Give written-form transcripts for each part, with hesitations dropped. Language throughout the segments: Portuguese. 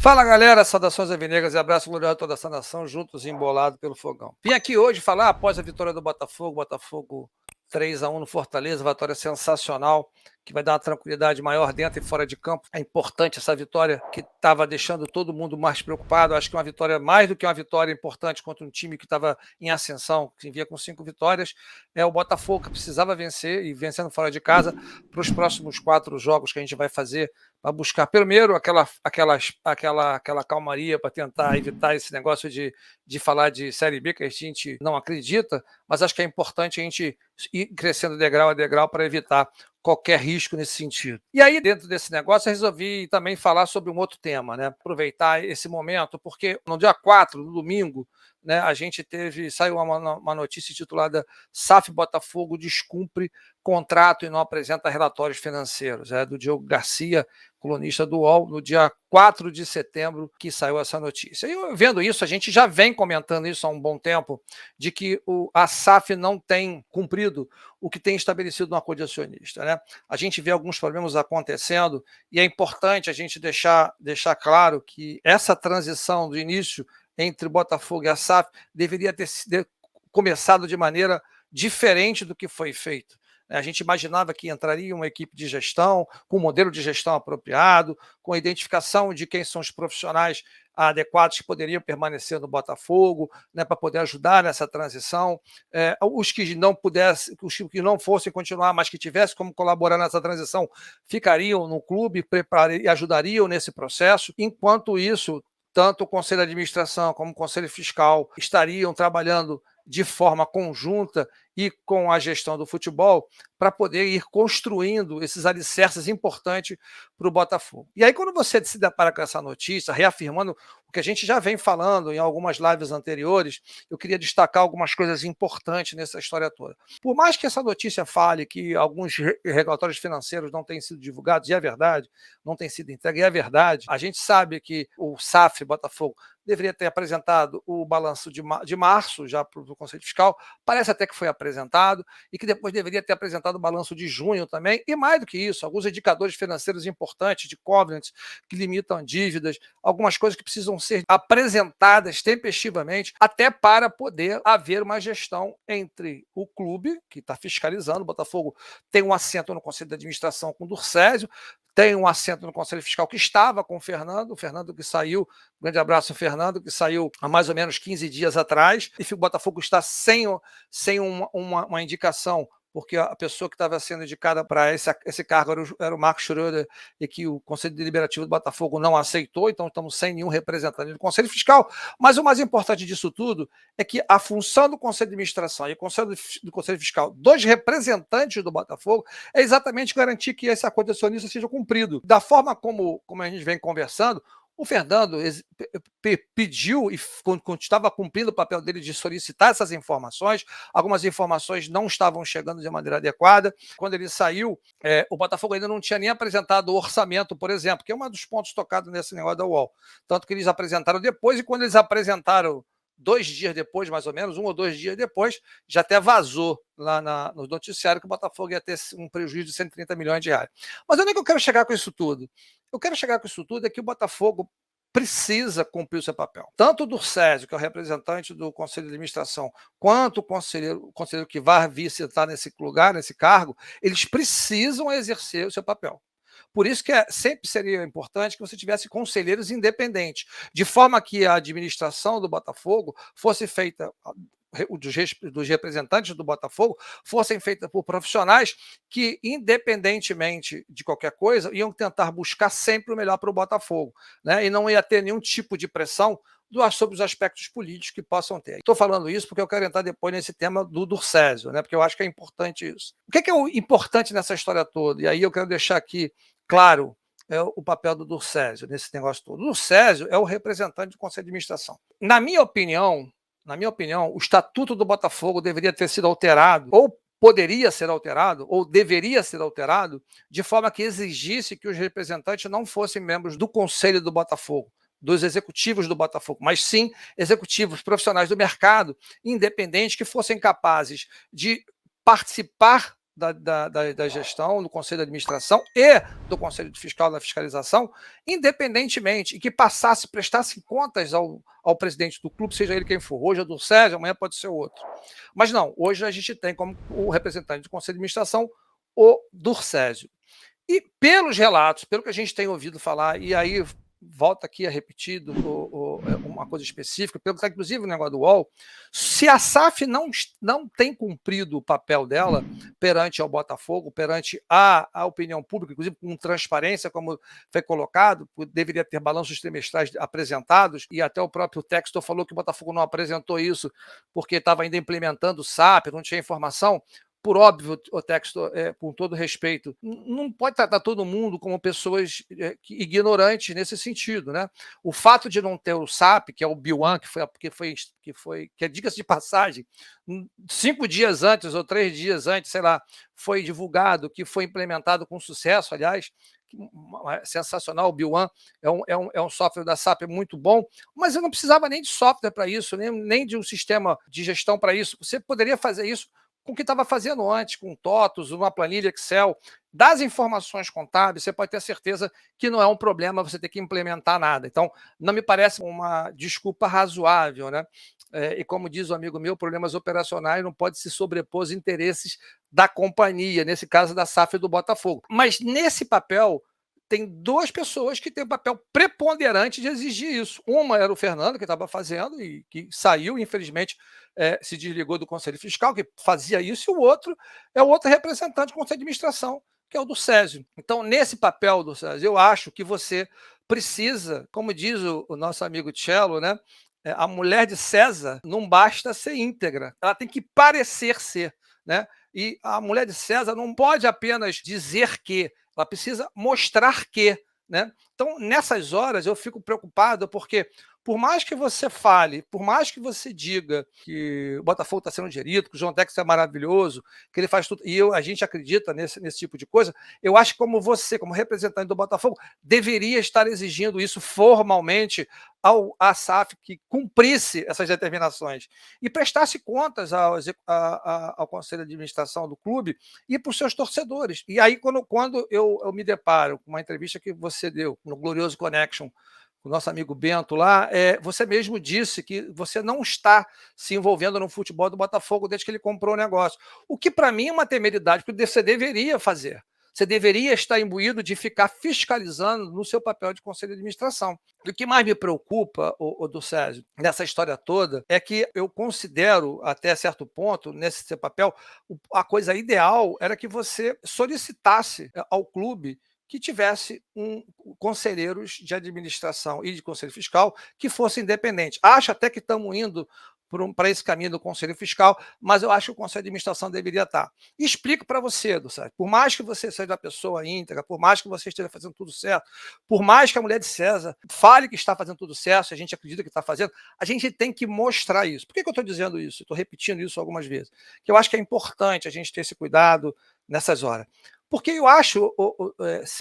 Fala galera, saudações alvinegras e abraço glorioso a toda essa nação, juntos e embolado pelo fogão. Vim aqui hoje falar, após a vitória do Botafogo 3-1 no Fortaleza, vitória sensacional, que vai dar uma tranquilidade maior dentro e fora de campo. É importante essa vitória que estava deixando todo mundo mais preocupado. Acho que uma vitória, mais do que uma vitória importante contra um time que estava em ascensão, que vinha com 5 vitórias, é o Botafogo que precisava vencer e vencendo fora de casa para os próximos 4 jogos que a gente vai fazer, para buscar primeiro aquela calmaria para tentar evitar esse negócio de falar de Série B, que a gente não acredita, mas acho que é importante a gente ir crescendo degrau a degrau para evitar qualquer risco nesse sentido. E aí, dentro desse negócio, eu resolvi também falar sobre um outro tema, né? Aproveitar esse momento, porque no dia 4, no domingo, né, saiu uma notícia titulada SAF Botafogo descumpre contrato e não apresenta relatórios financeiros, do Diogo Garcia, colunista do UOL, no dia 4 de setembro que saiu essa notícia. E vendo isso, a gente já vem comentando isso há um bom tempo, de que a SAF não tem cumprido o que tem estabelecido no acordo de acionista, né? A gente vê alguns problemas acontecendo e é importante a gente deixar claro que essa transição do início entre o Botafogo e a SAF deveria ter começado de maneira diferente do que foi feito. A gente imaginava que entraria uma equipe de gestão, com um modelo de gestão apropriado, com a identificação de quem são os profissionais adequados que poderiam permanecer no Botafogo, né, para poder ajudar nessa transição. Os que não pudessem, os que não fossem continuar, mas que tivessem como colaborar nessa transição, ficariam no clube e ajudariam nesse processo. Enquanto isso, tanto o Conselho de Administração como o Conselho Fiscal estariam trabalhando de forma conjunta e com a gestão do futebol para poder ir construindo esses alicerces importantes para o Botafogo. E aí, quando você se depara com essa notícia, reafirmando o que a gente já vem falando em algumas lives anteriores, eu queria destacar algumas coisas importantes nessa história toda. Por mais que essa notícia fale que alguns relatórios financeiros não têm sido divulgados, e é verdade, não tem sido entregue, e é verdade, a gente sabe que o SAF Botafogo deveria ter apresentado o balanço de março já para o Conselho Fiscal, parece até que foi apresentado, e que depois deveria ter apresentado o balanço de junho também, e mais do que isso, alguns indicadores financeiros importantes de covenants que limitam dívidas, algumas coisas que precisam ser apresentadas tempestivamente, até para poder haver uma gestão entre o clube, que está fiscalizando, o Botafogo tem um assento no Conselho de Administração com o Durcésio, tem um assento no Conselho Fiscal que estava com o Fernando que saiu, grande abraço, Fernando, que saiu há mais ou menos 15 dias atrás, e o Botafogo está sem uma indicação, porque a pessoa que estava sendo indicada para esse cargo era o Marco Schroeder, e que o Conselho Deliberativo do Botafogo não aceitou, então estamos sem nenhum representante do Conselho Fiscal. Mas o mais importante disso tudo é que a função do Conselho de Administração e do Conselho Fiscal, dos representantes do Botafogo, é exatamente garantir que esse acordo acionista seja cumprido. Da forma como a gente vem conversando, o Fernando pediu e estava cumprindo o papel dele de solicitar essas informações. Algumas informações não estavam chegando de maneira adequada. Quando ele saiu, o Botafogo ainda não tinha nem apresentado o orçamento, por exemplo, que é um dos pontos tocados nesse negócio da UOL. Tanto que eles apresentaram depois, e quando eles apresentaram 2 dias depois, mais ou menos, 1 ou 2 dias depois, já até vazou lá no noticiário que o Botafogo ia ter um prejuízo de 130 milhões de reais. Mas onde é que eu quero chegar com isso tudo? Eu quero chegar com isso tudo é que o Botafogo precisa cumprir o seu papel. Tanto o Durcésio, que é o representante do Conselho de Administração, quanto o conselheiro que vai vir sentar nesse lugar, nesse cargo, eles precisam exercer o seu papel. Por isso que sempre seria importante que você tivesse conselheiros independentes, de forma que a administração do Botafogo fosse feita, dos representantes do Botafogo, fossem feitas por profissionais que, independentemente de qualquer coisa, iam tentar buscar sempre o melhor para o Botafogo, né? E não ia ter nenhum tipo de pressão sobre os aspectos políticos que possam ter. Estou falando isso porque eu quero entrar depois nesse tema do Durcésio, né? Porque eu acho que é importante isso. O que é o importante nessa história toda? E aí eu quero deixar aqui claro o papel do Durcésio nesse negócio todo. O Durcésio é o representante do Conselho de Administração. Na minha opinião, o estatuto do Botafogo deveria ter sido alterado, ou poderia ser alterado, ou deveria ser alterado, de forma que exigisse que os representantes não fossem membros do Conselho do Botafogo, dos executivos do Botafogo, mas sim executivos profissionais do mercado, independentes, que fossem capazes de participar da gestão, do Conselho de Administração e do Conselho Fiscal da Fiscalização, independentemente, e que prestasse contas ao presidente do clube, seja ele quem for. Hoje é do Sérgio, amanhã pode ser outro. Mas não, hoje a gente tem como o representante do Conselho de Administração o Durcésio. E pelos relatos, pelo que a gente tem ouvido falar, e aí volta aqui a repetir uma coisa específica, pelo que está inclusive no negócio do UOL, se a SAF não tem cumprido o papel dela perante ao Botafogo, perante a opinião pública, inclusive com transparência, como foi colocado, deveria ter balanços trimestrais apresentados, e até o próprio Textor falou que o Botafogo não apresentou isso porque estava ainda implementando o SAP, não tinha informação. Por óbvio, o Textor, com todo respeito, não pode tratar todo mundo como pessoas ignorantes nesse sentido, né? O fato de não ter o SAP, que é o B1, que é diga-se de passagem, 5 dias antes ou 3 dias antes, sei lá, foi divulgado, que foi implementado com sucesso, aliás, sensacional. O B1 é um software da SAP muito bom, mas eu não precisava nem de software para isso, nem de um sistema de gestão para isso. Você poderia fazer isso com o que estava fazendo antes, com TOTOS, uma planilha Excel, das informações contábeis, você pode ter certeza que não é um problema você ter que implementar nada. Então, não me parece uma desculpa razoável, né? E como diz o amigo meu, problemas operacionais não podem se sobrepor aos interesses da companhia, nesse caso da SAF e do Botafogo. Mas nesse papel, tem 2 pessoas que têm um papel preponderante de exigir isso. Uma era o Fernando, que estava fazendo e que saiu, infelizmente, se desligou do Conselho Fiscal, que fazia isso, e o outro é o outro representante do Conselho de Administração, que é o Durcésio. Então, nesse papel, Durcésio, eu acho que você precisa, como diz o nosso amigo Cello, né? A mulher de César não basta ser íntegra, ela tem que parecer ser, né? E a mulher de César não pode apenas dizer que, ela precisa mostrar que, né? Então, nessas horas, eu fico preocupado porque, por mais que você fale, por mais que você diga que o Botafogo está sendo gerido, que o João Tex é maravilhoso, que ele faz tudo, e a gente acredita nesse tipo de coisa, eu acho que como você, como representante do Botafogo, deveria estar exigindo isso formalmente à SAF, que cumprisse essas determinações e prestasse contas ao Conselho de Administração do clube e para os seus torcedores. E aí, quando eu me deparo com uma entrevista que você deu no Glorioso Connection, o nosso amigo Bento lá, você mesmo disse que você não está se envolvendo no futebol do Botafogo desde que ele comprou o negócio. O que, para mim, é uma temeridade, porque você deveria fazer. Você deveria estar imbuído de ficar fiscalizando no seu papel de conselho de administração. E o que mais me preocupa, Durcésio, nessa história toda, é que eu considero, até certo ponto, nesse seu papel, a coisa ideal era que você solicitasse ao clube que tivesse conselheiros de administração e de conselho fiscal que fossem independentes. Acho até que estamos indo para esse caminho do conselho fiscal, mas eu acho que o conselho de administração deveria estar. E explico para você, Durcésio, por mais que você seja a pessoa íntegra, por mais que você esteja fazendo tudo certo, por mais que a mulher de César fale que está fazendo tudo certo, a gente acredita que está fazendo, a gente tem que mostrar isso. Por que eu estou dizendo isso? Estou repetindo isso algumas vezes. Que eu acho que é importante a gente ter esse cuidado nessas horas. Porque eu acho,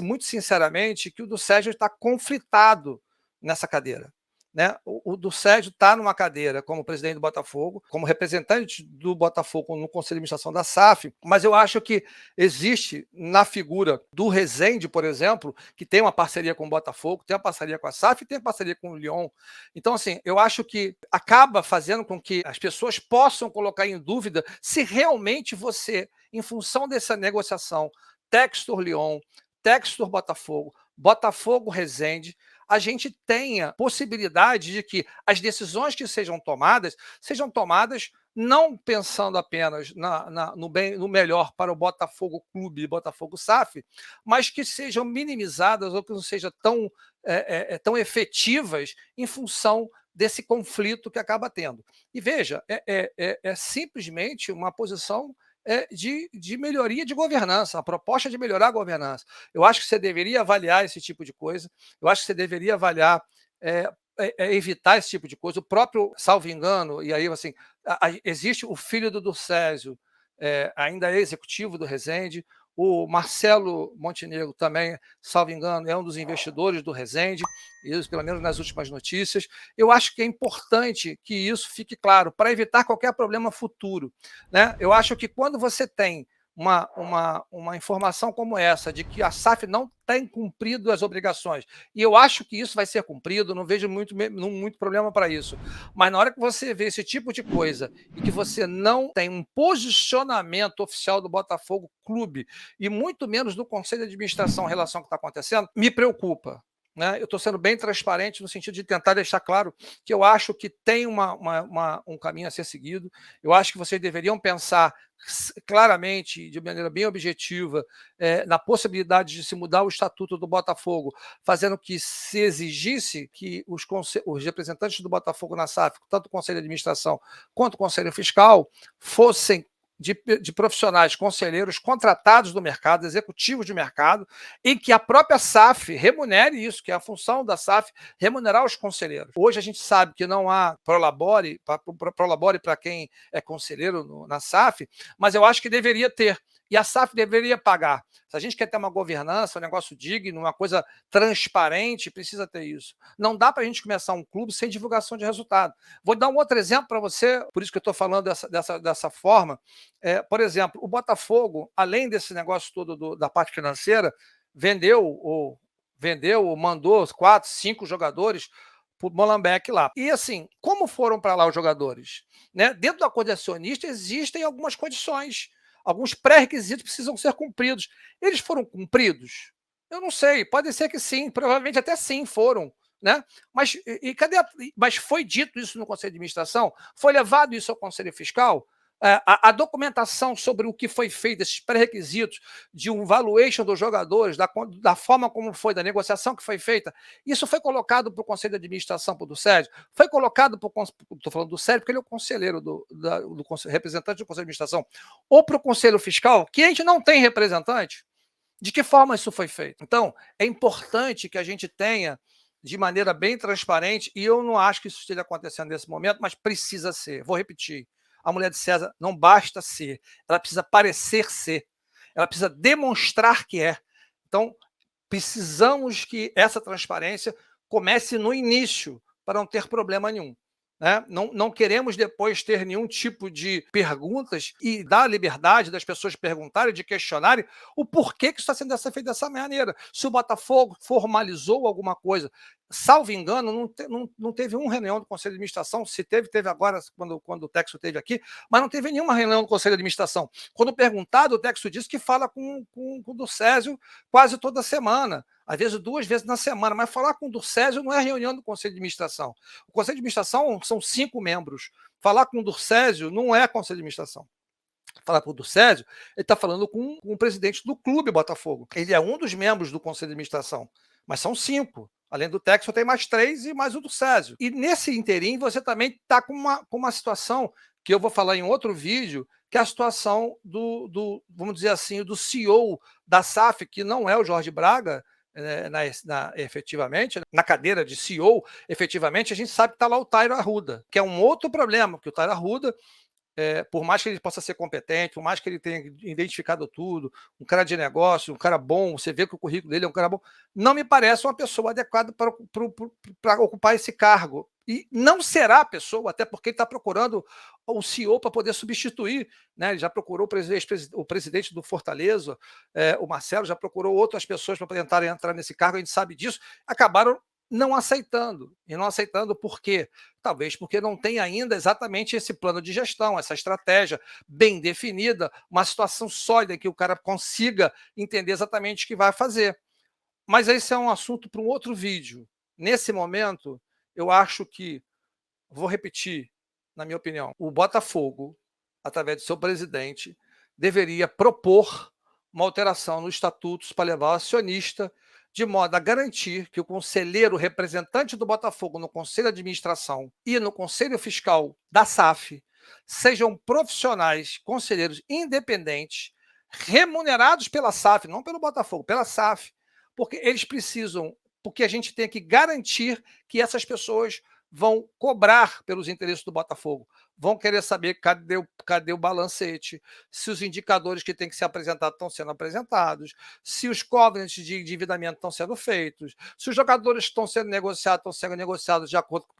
muito sinceramente, que o Durcésio está conflitado nessa cadeira. Né? O Durcésio está numa cadeira como presidente do Botafogo, como representante do Botafogo no Conselho de Administração da SAF, mas eu acho que existe na figura do Rezende, por exemplo, que tem uma parceria com o Botafogo, tem uma parceria com a SAF e tem uma parceria com o Lyon. Então, assim, eu acho que acaba fazendo com que as pessoas possam colocar em dúvida se realmente você, em função dessa negociação, Textor Lyon, Textor Botafogo, Botafogo Rezende, a gente tenha possibilidade de que as decisões que sejam tomadas não pensando apenas no melhor para o Botafogo Clube e Botafogo SAF, mas que sejam minimizadas ou que não sejam tão efetivas em função desse conflito que acaba tendo. E veja, é simplesmente uma posição de melhoria de governança, a proposta de melhorar a governança. Eu acho que você deveria avaliar esse tipo de coisa, eu acho que você deveria avaliar, evitar esse tipo de coisa. O próprio, salvo engano, e aí assim, existe o filho do Durcésio, ainda é executivo do Rezende, o Marcelo Montenegro também, salvo engano, é um dos investidores do Rezende, isso pelo menos nas últimas notícias. Eu acho que é importante que isso fique claro, para evitar qualquer problema futuro. Né? Eu acho que quando você tem uma informação como essa, de que a SAF não tem cumprido as obrigações, e eu acho que isso vai ser cumprido, não vejo muito problema para isso, mas na hora que você vê esse tipo de coisa e que você não tem um posicionamento oficial do Botafogo Clube, e muito menos do Conselho de Administração em relação ao que está acontecendo, me preocupa. Né? Eu estou sendo bem transparente no sentido de tentar deixar claro que eu acho que tem um caminho a ser seguido. Eu acho que vocês deveriam pensar claramente, de maneira bem objetiva, na possibilidade de se mudar o estatuto do Botafogo, fazendo que se exigisse que os representantes do Botafogo na SAF, tanto o Conselho de Administração quanto o Conselho Fiscal, fossem de profissionais, conselheiros contratados do mercado, executivos de mercado, em que a própria SAF remunere isso, que é a função da SAF, remunerar os conselheiros. Hoje a gente sabe que não há prolabore para quem é conselheiro na SAF, mas eu acho que deveria ter. E a SAF deveria pagar. Se a gente quer ter uma governança, um negócio digno, uma coisa transparente, precisa ter isso. Não dá para a gente começar um clube sem divulgação de resultado. Vou dar um outro exemplo para você, por isso que eu estou falando dessa forma. Por exemplo, o Botafogo, além desse negócio todo da parte financeira, vendeu ou mandou 4, 5 jogadores para o Molenbeek lá. E assim, como foram para lá os jogadores? Né? Dentro do acordo de acionista existem algumas condições, alguns pré-requisitos precisam ser cumpridos. Eles foram cumpridos? Eu não sei, pode ser que sim, provavelmente até sim foram. Né? Mas foi dito isso no Conselho de Administração? Foi levado isso ao Conselho Fiscal? A documentação sobre o que foi feito, esses pré-requisitos de um valuation dos jogadores, da forma como foi, da negociação que foi feita, isso foi colocado para o Conselho de Administração, para o do Sérgio? Foi colocado para o... Estou falando do Sérgio porque ele é o conselheiro, representante do Conselho de Administração, ou para o Conselho Fiscal, que a gente não tem representante? De que forma isso foi feito? Então, é importante que a gente tenha de maneira bem transparente, e eu não acho que isso esteja acontecendo nesse momento, mas precisa ser. Vou repetir. A mulher de César não basta ser, ela precisa parecer ser, ela precisa demonstrar que é. Então, precisamos que essa transparência comece no início, para não ter problema nenhum. Né? Não queremos depois ter nenhum tipo de perguntas e dar a liberdade das pessoas perguntarem, de questionarem o porquê que isso está sendo feito dessa maneira. Se o Botafogo formalizou alguma coisa, salvo engano, não teve uma reunião do Conselho de Administração. Se teve agora, quando o Texo esteve aqui, mas não teve nenhuma reunião do Conselho de Administração. Quando perguntado, o Texo disse que fala com o do Césio quase toda semana, às vezes 2 vezes na semana, mas falar com o Durcésio não é reunião do Conselho de Administração. O Conselho de Administração são 5 membros. Falar com o Durcésio não é Conselho de Administração. Falar com o Durcésio, ele está falando com o presidente do clube Botafogo. Ele é um dos membros do Conselho de Administração, mas são 5. Além do Texo, tem mais 3 e mais o Durcésio. E nesse interim, você também está com uma situação que eu vou falar em outro vídeo, que é a situação vamos dizer assim, do CEO da SAF, que não é o Jorge Braga, efetivamente, na cadeira de CEO, efetivamente, a gente sabe que está lá o Tairo Arruda, que é um outro problema, porque o Tairo Arruda, por mais que ele possa ser competente, por mais que ele tenha identificado tudo, um cara de negócio, um cara bom, você vê que o currículo dele é um cara bom, não me parece uma pessoa adequada para ocupar esse cargo. E não será a pessoa, até porque ele está procurando o CEO para poder substituir. Né? Ele já procurou o presidente do Fortaleza, o Marcelo, já procurou outras pessoas para tentar entrar nesse cargo, a gente sabe disso, acabaram não aceitando. E não aceitando por quê? Talvez porque não tem ainda exatamente esse plano de gestão, essa estratégia bem definida, uma situação sólida que o cara consiga entender exatamente o que vai fazer. Mas esse é um assunto para um outro vídeo. Nesse momento, eu acho que, vou repetir, na minha opinião, o Botafogo, através do seu presidente, deveria propor uma alteração nos estatutos para levar o acionista, de modo a garantir que o conselheiro representante do Botafogo no Conselho de Administração e no Conselho Fiscal da SAF sejam profissionais, conselheiros independentes, remunerados pela SAF, não pelo Botafogo, pela SAF, porque eles precisam, porque a gente tem que garantir que essas pessoas vão cobrar pelos interesses do Botafogo, vão querer saber cadê o balancete, se os indicadores que têm que ser apresentados estão sendo apresentados, se os covenants de endividamento estão sendo feitos, se os jogadores que estão sendo negociados de acordo com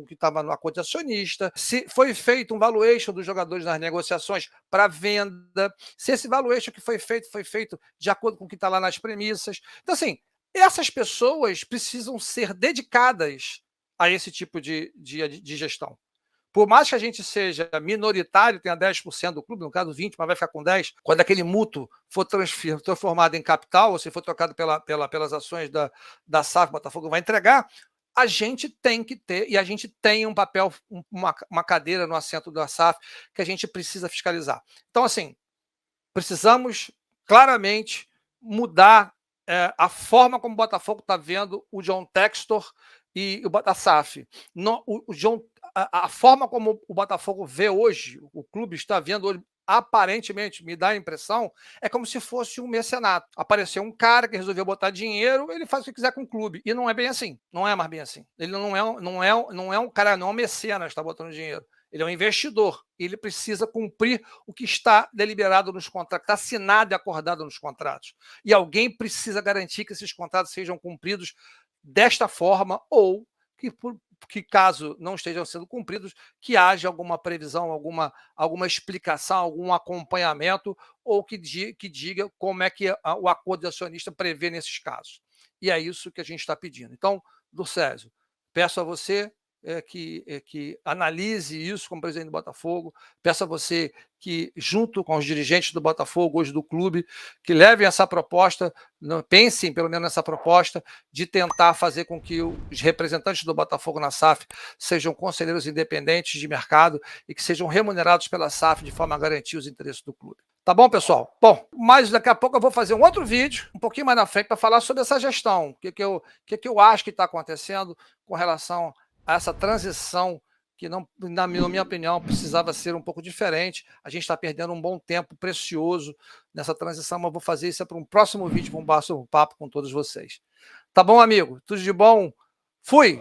o que estava no acordo de acionista, se foi feito um valuation dos jogadores nas negociações para venda, se esse valuation que foi feito de acordo com o que está lá nas premissas. Então, assim, essas pessoas precisam ser dedicadas a esse tipo de gestão. Por mais que a gente seja minoritário, tenha 10% do clube, no caso 20%, mas vai ficar com 10%, quando aquele mútuo for transformado em capital, ou se for trocado pelas ações da SAF, Botafogo vai entregar, a gente tem que ter, e a gente tem um papel, uma cadeira no assento da SAF, que a gente precisa fiscalizar. Então, assim, precisamos claramente mudar a forma como o Botafogo está vendo o John Textor e a SAF. A forma como o Botafogo vê hoje, o clube está vendo hoje, aparentemente, me dá a impressão, é como se fosse um mecenato. Apareceu um cara que resolveu botar dinheiro, ele faz o que quiser com o clube. E não é bem assim. Não é mais bem assim. Ele não é um cara, não é um mecenas que está botando dinheiro. Ele é um investidor. Ele precisa cumprir o que está deliberado nos contratos, está assinado e acordado nos contratos. E alguém precisa garantir que esses contratos sejam cumpridos desta forma ou que caso não estejam sendo cumpridos, que haja alguma previsão, alguma explicação, algum acompanhamento, ou que diga como é que o acordo de acionista prevê nesses casos. E é isso que a gente está pedindo. Então, Durcésio, peço a você que analise isso como presidente do Botafogo, peço a você que, junto com os dirigentes do Botafogo, hoje do clube, que levem essa proposta, pensem pelo menos nessa proposta, de tentar fazer com que os representantes do Botafogo na SAF sejam conselheiros independentes de mercado e que sejam remunerados pela SAF de forma a garantir os interesses do clube. Tá bom, pessoal? Bom, mas daqui a pouco eu vou fazer um outro vídeo, um pouquinho mais na frente, para falar sobre essa gestão, o que eu acho que está acontecendo com relação a essa transição que, não, na minha opinião, precisava ser um pouco diferente. A gente está perdendo um bom tempo precioso nessa transição, mas vou fazer isso para um próximo vídeo, um papo com todos vocês. Tá bom, amigo? Tudo de bom? Fui!